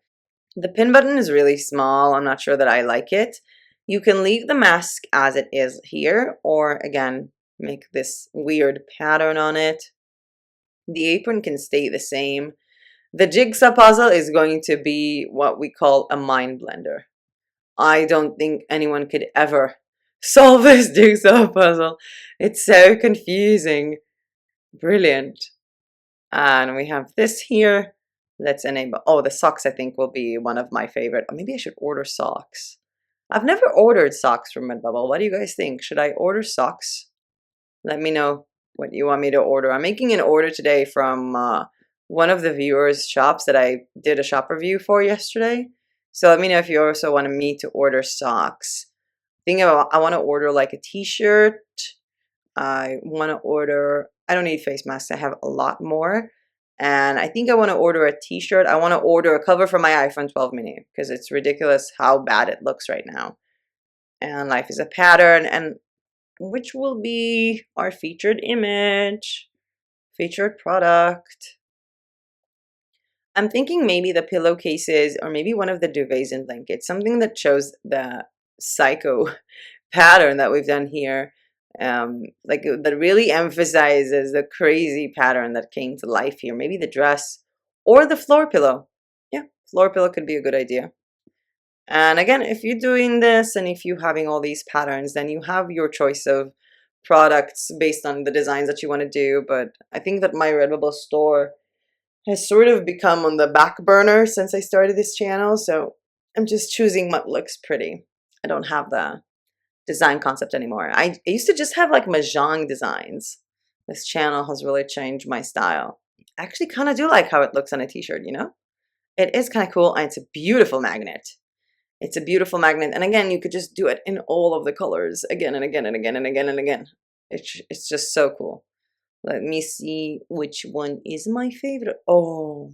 The pin button is really small. I'm not sure that I like it. You can leave the mask as it is here, or again, make this weird pattern on it. The apron can stay the same. The jigsaw puzzle is going to be what we call a mind blender. I don't think anyone could ever solve this jigsaw puzzle. It's so confusing. Brilliant. And we have this here. Let's enable. Oh, the socks I think will be one of my favorite. Or maybe I should order socks. I've never ordered socks from RedBubble. What do you guys think? Should I order socks? Let me know what you want me to order. I'm making an order today from one of the viewers' shops that I did a shop review for yesterday. So let me know if you also want me to order socks. I think I want to order like a t-shirt. I want to order, I don't need face masks. I have a lot more. And I think I want to order a t-shirt. I want to order a cover for my iPhone 12 mini because it's ridiculous how bad it looks right now. And life is a pattern, and which will be our featured image, featured product. I'm thinking maybe the pillowcases or maybe one of the duvets and blankets, something that shows the psycho pattern that we've done here. Like that really emphasizes the crazy pattern that came to life here. Maybe the dress or the floor pillow. Yeah, floor pillow could be a good idea. And again, if you're doing this and if you're having all these patterns, then you have your choice of products based on the designs that you want to do. But I think that my RedBubble store has sort of become on the back burner since I started this channel. So I'm just choosing what looks pretty. I don't have the design concept anymore. I used to just have like mahjong designs. This channel has really changed my style. I actually kind of do like how it looks on a t-shirt, you know? It is kind of cool, and it's a beautiful magnet. It's a beautiful magnet. And again, you could just do it in all of the colors again and again and again and again and again. It's just so cool. Let me see which one is my favorite. Oh,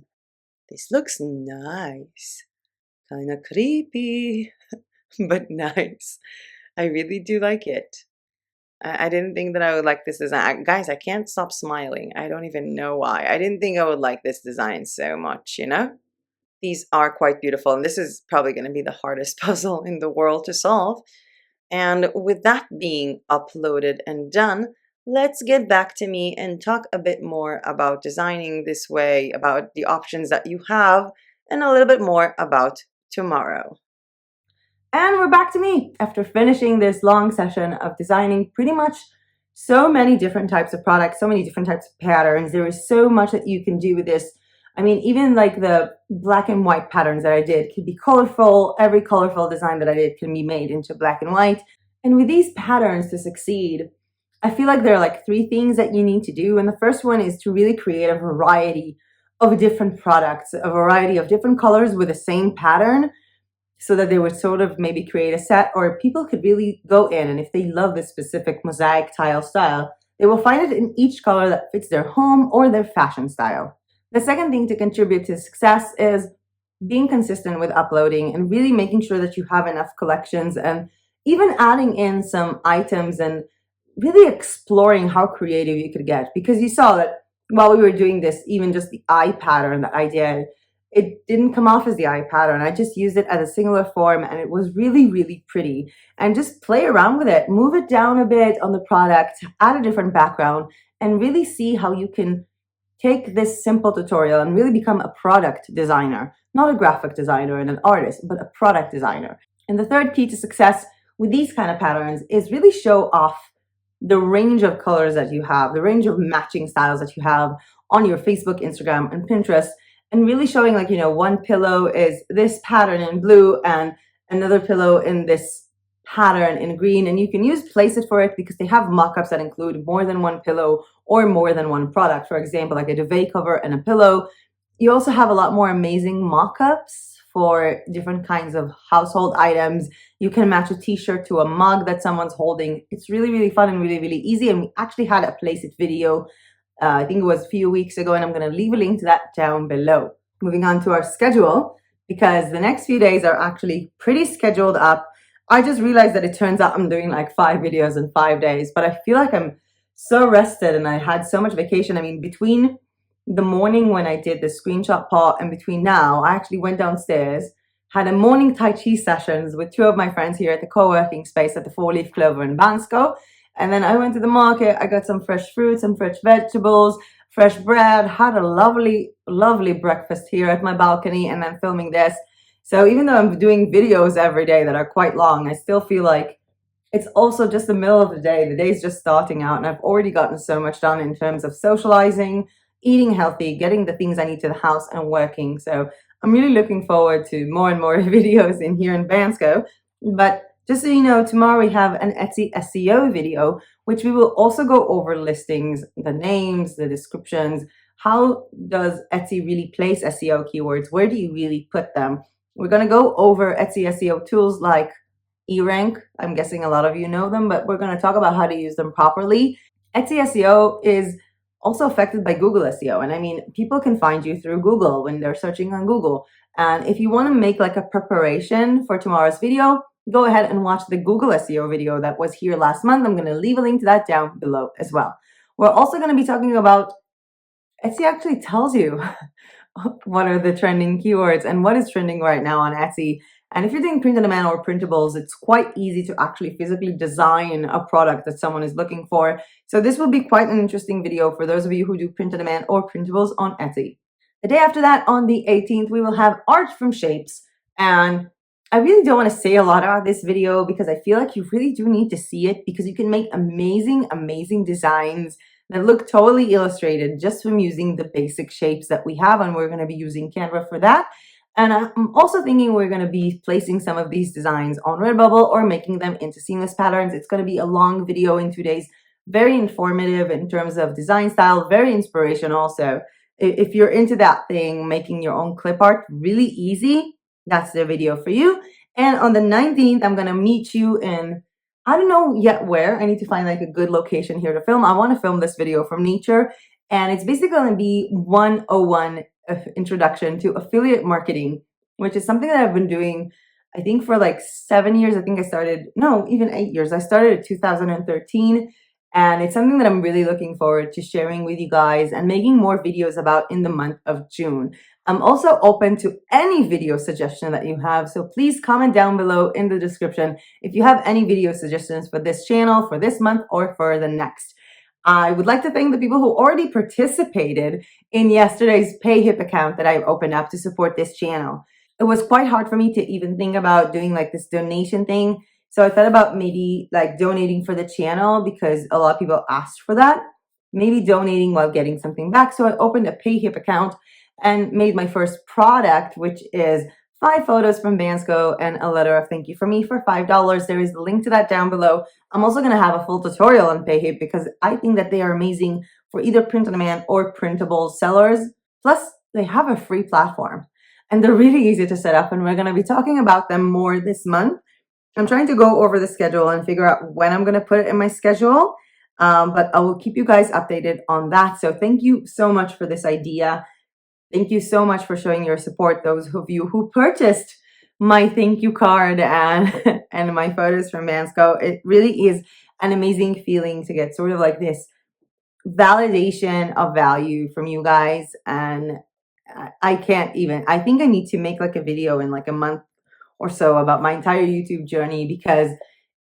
this looks nice. Kind of creepy, but nice. I really do like it. I didn't think that I would like this design. Guys, I can't stop smiling. I don't even know why. I didn't think I would like this design so much, you know? These are quite beautiful, and this is probably going to be the hardest puzzle in the world to solve. And with that being uploaded and done, let's get back to me and talk a bit more about designing this way, about the options that you have, and a little bit more about tomorrow. And we're back to me after finishing this long session of designing pretty much so many different types of products, so many different types of patterns. There is so much that you can do with this. I mean, even like the black and white patterns that I did could be colorful. Every colorful design that I did can be made into black and white. And with these patterns to succeed, I feel like there are like three things that you need to do. And the first one is to really create a variety of different products, a variety of different colors with the same pattern, so that they would sort of maybe create a set, or people could really go in, and if they love this specific mosaic tile style, they will find it in each color that fits their home or their fashion style. The second thing to contribute to success is being consistent with uploading and really making sure that you have enough collections, and even adding in some items and really exploring how creative you could get. Because you saw that while we were doing this, even just the eye pattern that I did, it didn't come off as the eye pattern. I just used it as a singular form, and it was really, really pretty. And just play around with it, move it down a bit on the product, add a different background, and really see how you can take this simple tutorial and really become a product designer, not a graphic designer and an artist, but a product designer. And the third key to success with these kind of patterns is really show off the range of colors that you have, the range of matching styles that you have on your Facebook, Instagram, and Pinterest, and really showing, like, one pillow is this pattern in blue and another pillow in this pattern in green. And you can use Place It for it because they have mock-ups that include more than one pillow or more than one product. For example, like a duvet cover and a pillow. You also have a lot more amazing mock-ups for different kinds of household items. You can match a t-shirt to a mug that someone's holding. It's really, really fun and really, really easy. And we actually had a Place It video, I think it was a few weeks ago, and I'm going to leave a link to that down below. Moving on to our schedule, because the next few days are actually pretty scheduled up. I just realized that it turns out I'm doing like 5 videos in 5 days, but I feel like I'm so rested and I had so much vacation. I mean, between the morning when I did the screenshot part and between now, I actually went downstairs, had a morning Tai Chi sessions with 2 of my friends here at the co-working space at the 4 Leaf Clover in Bansko. And then I went to the market, I got some fresh fruits, some fresh vegetables, fresh bread, had a lovely, lovely breakfast here at my balcony, and then filming this. So even though I'm doing videos every day that are quite long, I still feel like it's also just the middle of the day. The day's just starting out, and I've already gotten so much done in terms of socializing, eating healthy, getting the things I need to the house, and working. So I'm really looking forward to more and more videos in here in Bansko. But just so you know, tomorrow we have an Etsy SEO video, which we will also go over listings, the names, the descriptions. How does Etsy really place SEO keywords? Where do you really put them? We're going to go over Etsy SEO tools like eRank. I'm guessing a lot of you know them, but we're going to talk about how to use them properly. Etsy SEO is also affected by Google SEO. And I mean, people can find you through Google when they're searching on Google. And if you want to make like a preparation for tomorrow's video, go ahead and watch the Google SEO video that was here last month. I'm going to leave a link to that down below as well. We're also going to be talking about, Etsy actually tells you what are the trending keywords and what is trending right now on Etsy. And if you're doing print on demand or printables, it's quite easy to actually physically design a product that someone is looking for. So this will be quite an interesting video for those of you who do print on demand or printables on Etsy. The day after that, on the 18th, we will have art from shapes. And I really don't want to say a lot about this video because I feel like you really do need to see it, because you can make amazing, amazing designs that look totally illustrated just from using the basic shapes that we have, and we're going to be using Canva for that. And I'm also thinking we're going to be placing some of these designs on RedBubble or making them into seamless patterns. It's going to be a long video in 2 days, very informative in terms of design style, very inspirational also. If you're into that thing, making your own clip art, really easy, that's the video for you. And on the 19th, I'm going to meet you in, I don't know yet where. I need to find like a good location here to film. I want to film this video from nature. And it's basically going to be 101 introduction to affiliate marketing, which is something that I've been doing, I think, for like 7 years. I think I started, no, even 8 years. I started in 2013. And it's something that I'm really looking forward to sharing with you guys and making more videos about in the month of June. I'm also open to any video suggestion that you have, so please comment down below in the description if you have any video suggestions for this channel, for this month, or for the next. I would like to thank the people who already participated in yesterday's PayHip account that I've opened up to support this channel. It was quite hard for me to even think about doing like this donation thing. So I thought about maybe like donating for the channel because a lot of people asked for that. Maybe donating while getting something back. So I opened a PayHip account. and made my first product, which is 5 photos from Vansco and a letter of thank you from me for $5. There is the link to that down below. I'm also going to have a full tutorial on Payhip because I think that they are amazing for either print-on-demand or printable sellers. Plus, they have a free platform and they're really easy to set up, and we're going to be talking about them more this month. I'm trying to go over the schedule and figure out when I'm going to put it in my schedule, but I will keep you guys updated on that. So thank you so much for this idea. Thank you so much for showing your support, those of you who purchased my thank you card and, and my photos from Vansco. It really is an amazing feeling to get sort of like this validation of value from you guys. And I can't even, I think I need to make like a video in like a month or so about my entire YouTube journey, because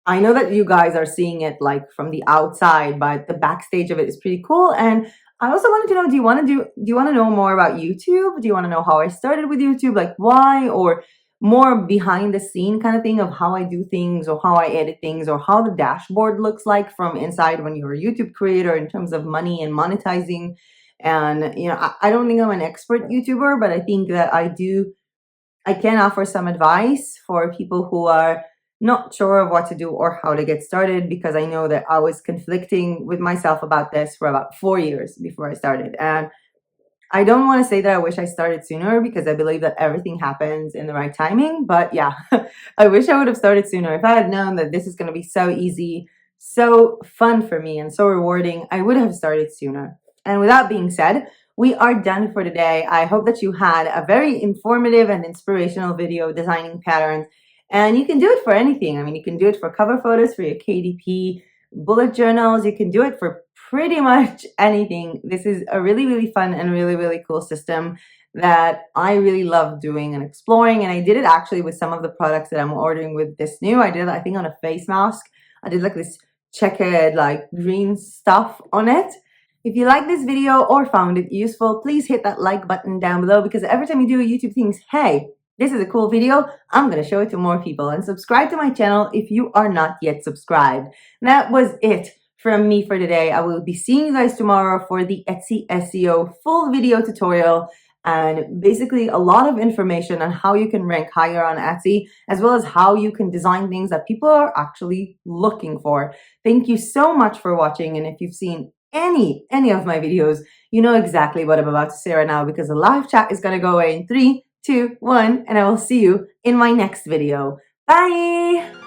I know that you guys are seeing it like from the outside, but the backstage of it is pretty cool. And I also wanted to know, do you want to know more about YouTube? Do you want to know how I started with YouTube, like why, or more behind the scene kind of thing of how I do things or how I edit things or how the dashboard looks like from inside when you're a YouTube creator in terms of money and monetizing? And you know, I don't think I'm an expert YouTuber, but I think that I can offer some advice for people who are not sure of what to do or how to get started, because I know that I was conflicting with myself about this for about 4 years before I started. And I don't want to say that I wish I started sooner, because I believe that everything happens in the right timing. But yeah, I wish I would have started sooner. If I had known that this is going to be so easy, so fun for me, and so rewarding, I would have started sooner. And with that being said, we are done for today. I hope that you had a very informative and inspirational video designing patterns. And you can do it for anything. I mean, you can do it for cover photos for your KDP, bullet journals. You can do it for pretty much anything. This is a really, really fun and really, really cool system that I really love doing and exploring. And I did it actually with some of the products that I'm ordering with this new. I did it, I think, on a face mask. I did like this checkered, like green stuff on it. If you like this video or found it useful, please hit that like button down below, because every time you do a YouTube thinks, hey, this is a cool video, I'm going to show it to more people. And subscribe to my channel if you are not yet subscribed. That was it from me for today. I will be seeing you guys tomorrow for the Etsy SEO full video tutorial, and basically a lot of information on how you can rank higher on Etsy, as well as how you can design things that people are actually looking for. Thank you so much for watching. And if you've seen any of my videos, you know exactly what I'm about to say right now, because the live chat is going to go away in 3, 2, 1, and I will see you in my next video. Bye!